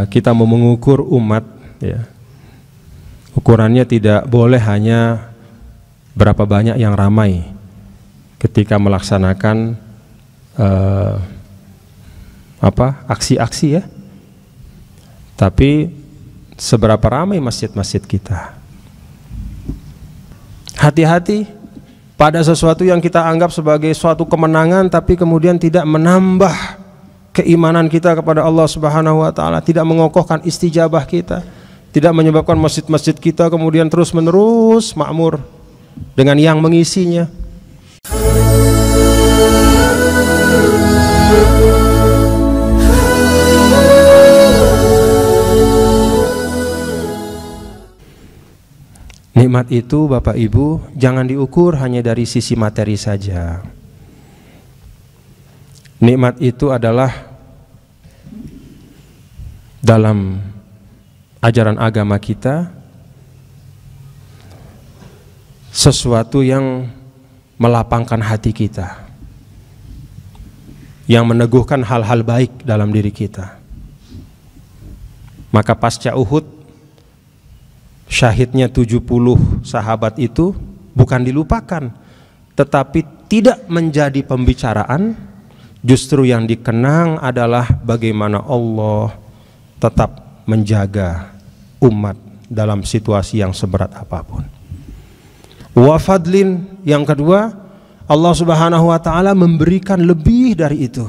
kita mau mengukur umat, ya, ukurannya tidak boleh hanya berapa banyak yang ramai ketika melaksanakan aksi-aksi, ya, tapi seberapa ramai masjid-masjid kita. Hati-hati pada sesuatu yang kita anggap sebagai suatu kemenangan tapi kemudian tidak menambah keimanan kita kepada Allah Subhanahu wa taala, tidak mengokohkan istijabah kita, tidak menyebabkan masjid-masjid kita kemudian terus-menerus makmur dengan yang mengisinya. Nikmat itu Bapak Ibu jangan diukur hanya dari sisi materi saja. Nikmat itu adalah dalam ajaran agama kita sesuatu yang melapangkan hati kita, yang meneguhkan hal-hal baik dalam diri kita. Maka pasca Uhud, syahidnya 70 sahabat itu bukan dilupakan, tetapi tidak menjadi pembicaraan. Justru yang dikenang adalah bagaimana Allah tetap menjaga umat dalam situasi yang seberat apapun. Wa fadlin, yang kedua, Allah Subhanahu wa taala memberikan lebih dari itu.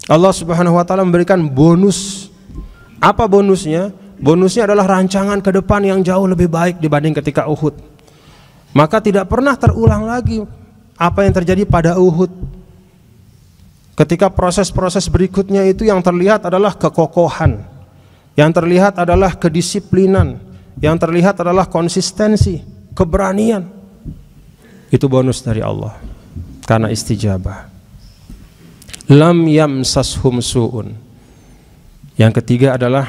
Allah Subhanahu wa taala memberikan bonus. Apa bonusnya? Bonusnya adalah rancangan ke depan yang jauh lebih baik dibanding ketika Uhud. Maka tidak pernah terulang lagi apa yang terjadi pada Uhud. Ketika proses-proses berikutnya itu yang terlihat adalah kekokohan, yang terlihat adalah kedisiplinan, yang terlihat adalah konsistensi, keberanian. Itu bonus dari Allah karena istijabah. Lam yamsashum su'un. Yang ketiga adalah,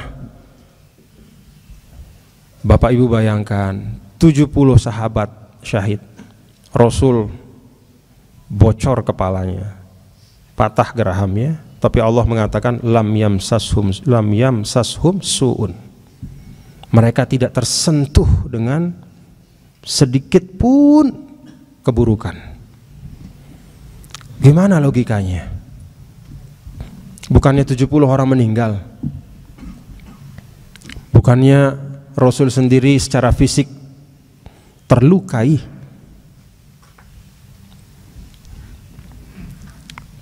Bapak Ibu bayangkan 70 sahabat syahid, Rasul bocor kepalanya, patah gerahamnya, tapi Allah mengatakan lam yamsashum su'un. Mereka tidak tersentuh dengan sedikit pun keburukan. Gimana logikanya? Bukannya 70 orang meninggal? Bukannya Rasul sendiri secara fisik terlukai?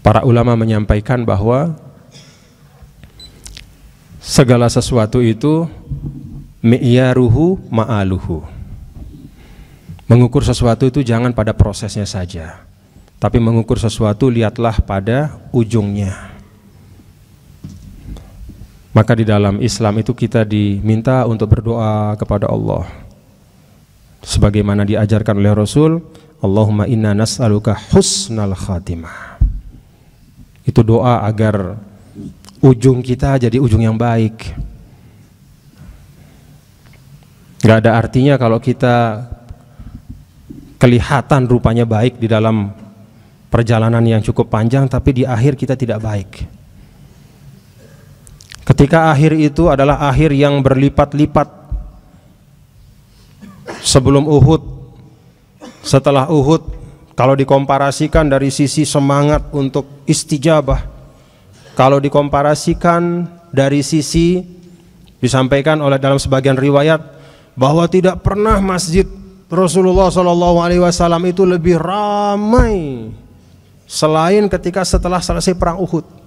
Para ulama menyampaikan bahwa segala sesuatu itu mi'yaruhu ma'aluhu. Mengukur sesuatu itu jangan pada prosesnya saja, tapi mengukur sesuatu lihatlah pada ujungnya. Maka di dalam Islam itu kita diminta untuk berdoa kepada Allah sebagaimana diajarkan oleh Rasul, Allahumma inna nas'aluka husnal khatimah. Itu doa agar ujung kita jadi ujung yang baik. Gak ada artinya kalau kita kelihatan rupanya baik di dalam perjalanan yang cukup panjang, tapi di akhir kita tidak baik. Ketika akhir itu adalah akhir yang berlipat-lipat. Sebelum Uhud, setelah Uhud, kalau dikomparasikan dari sisi semangat untuk istijabah, kalau dikomparasikan dari sisi, disampaikan oleh dalam sebagian riwayat bahwa tidak pernah masjid Rasulullah SAW itu lebih ramai selain ketika setelah selesai perang Uhud.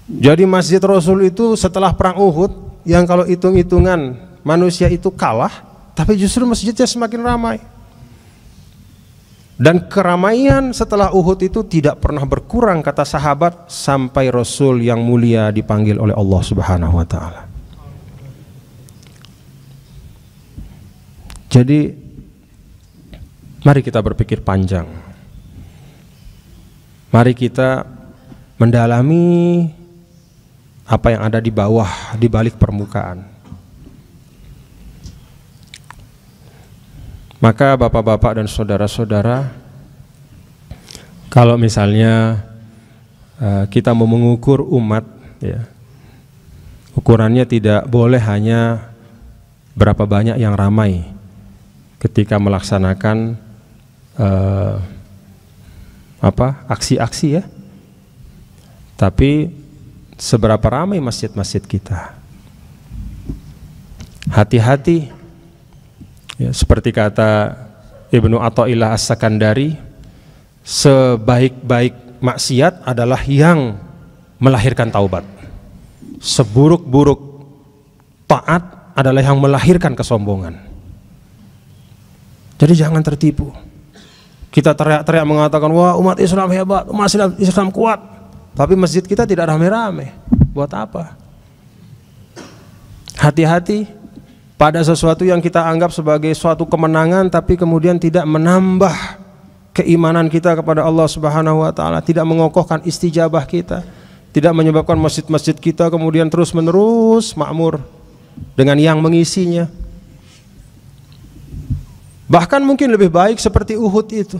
Jadi masjid Rasul itu setelah perang Uhud, yang kalau hitung-hitungan manusia itu kalah, tapi justru masjidnya semakin ramai. Dan keramaian setelah Uhud itu tidak pernah berkurang, kata sahabat, sampai Rasul yang mulia dipanggil oleh Allah Subhanahu wa taala. Jadi mari kita berpikir panjang. Mari kita mendalami apa yang ada di bawah, di balik permukaan. Maka bapak-bapak dan saudara-saudara, kalau misalnya kita mau mengukur umat, ya, Ukurannya tidak boleh hanya berapa banyak yang ramai ketika melaksanakan aksi-aksi ya. Tapi seberapa ramai masjid-masjid kita. Hati-hati ya, seperti kata Ibnu Athaillah As-Sakandari, sebaik-baik maksiat adalah yang melahirkan taubat. Seburuk-buruk taat adalah yang melahirkan kesombongan. Jadi jangan tertipu. Kita teriak-teriak mengatakan, wah umat Islam hebat, umat Islam kuat, tapi masjid kita tidak rame-rame. Buat apa? Hati-hati pada sesuatu yang kita anggap sebagai suatu kemenangan, tapi kemudian tidak menambah keimanan kita kepada Allah Subhanahu wa taala, tidak mengokohkan istijabah kita, tidak menyebabkan masjid-masjid kita kemudian terus-menerus makmur dengan yang mengisinya. Bahkan mungkin lebih baik seperti Uhud itu.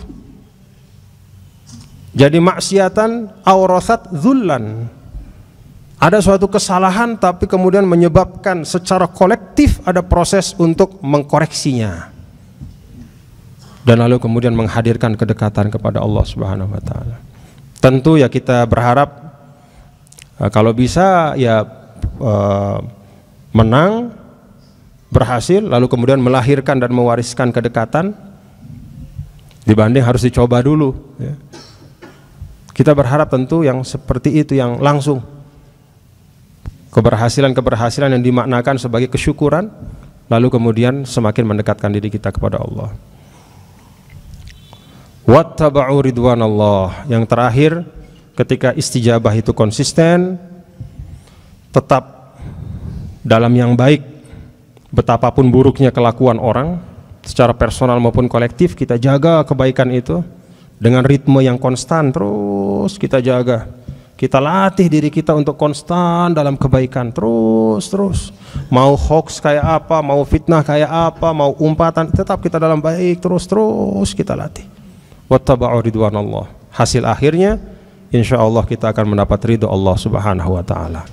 Jadi maksiatan awrathat dzullan. Ada suatu kesalahan tapi kemudian menyebabkan secara kolektif ada proses untuk mengkoreksinya. Dan lalu kemudian menghadirkan kedekatan kepada Allah Subhanahu wa taala. Tentu ya kita berharap kalau bisa ya menang, berhasil, lalu kemudian melahirkan dan mewariskan kedekatan, dibanding harus dicoba dulu ya. Kita berharap tentu yang seperti itu, yang langsung keberhasilan-keberhasilan yang dimaknakan sebagai kesyukuran, lalu kemudian semakin mendekatkan diri kita kepada Allah. Wattaba'u ridwanallah. Yang terakhir, ketika istijabah itu konsisten, tetap dalam yang baik, betapapun buruknya kelakuan orang secara personal maupun kolektif, kita jaga kebaikan itu dengan ritme yang konstan. Terus kita jaga, kita latih diri kita untuk konstan dalam kebaikan. Terus mau hoax kayak apa, mau fitnah kayak apa, mau umpatan, tetap kita dalam baik. Terus kita latih. Wattaba'u ridwanallah. Hasil akhirnya insya Allah kita akan mendapat ridho Allah Subhanahu wa ta'ala.